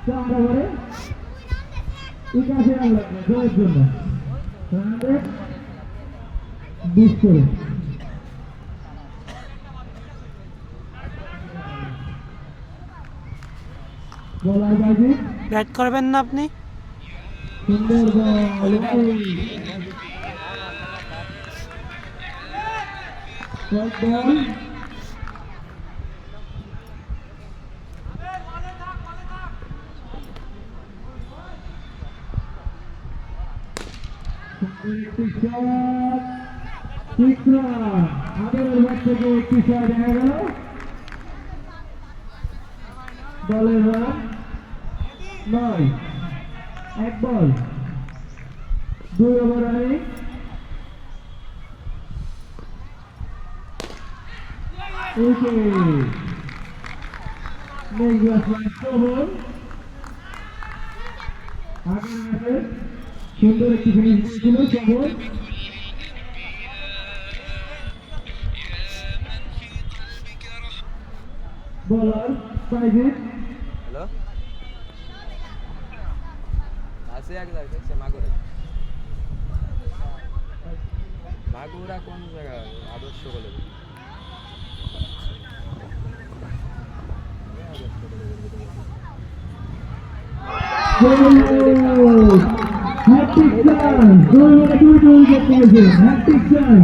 4 ওভারে 81 রান লাগবে জয়ের জন্য। 20 করে বলার বাজি ব্যাট করবেন না আপনি? সুন্দর বল বল একটি শট 6 রান। আগের ওভার থেকে একটি শট দেখা গেল। বলের রান 9, 1 বল 2 ওভার রানিং। সুন্দর একটি ফিনিশ ছিল শহর। বলার প্রাইভেট হ্যালো আছে এক জায়গায় মাগুরা মাগুরা কোন জায়গা আদর্শ কলেজ হ্যাট্রিক রান 2 ওভারে 2 উইকেট নিয়েছে। Hattrick run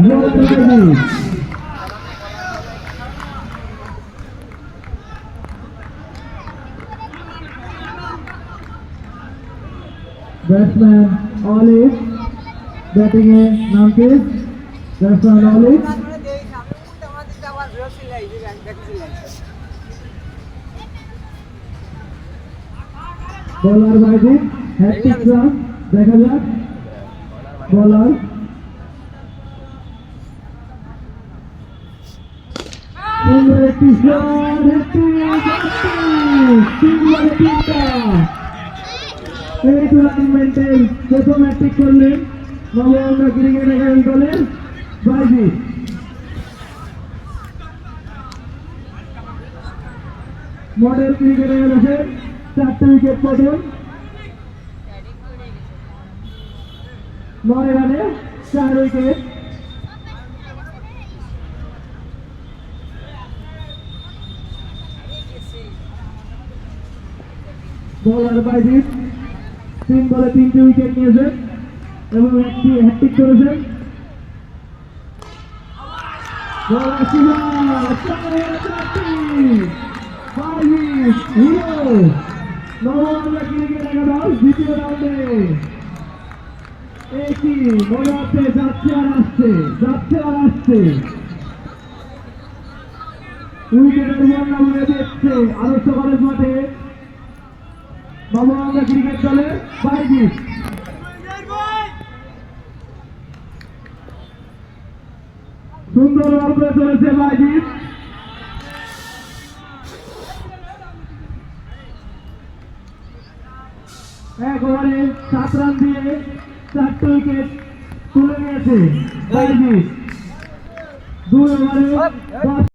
batsman Olive batting এ নামছে। ব্যাটসম্যান অলিভ বলার বাইরে হ্যাট্রিক রান দেখা যাক। বলার সুন্দর একটি শট এই টুর্নামেন্টের প্রথম হ্যাট্রিক করলেন নবগঙ্গা ক্রিকেট একাডেমি দলের বাইজি। মডেল ক্রিকেট একাডেমির 4টে উইকেট পতন 9 রানে 4 উইকেট। বলার বাইজি 3 বলে 3টে উইকেট নিয়েছেন এবং একটি হ্যাট্রিক করেছেন। নবগঙ্গা ক্রিকেট একাদশ দ্বিতীয় রাউন্ডে এটি মনে হচ্ছে যাচ্ছে আর আসছে উইকেটের বন্যা বলে দেখছে আদর্শ কলেজ মাঠে নবগঙ্গা ক্রিকেট দলের বাইজি। সুন্দর বল করে চলেছে বাইজি। এক ওভারে 7 রান দিয়ে 4টে উইকেট তুলে নিয়েছে বাইজি। 2 ওভারে 10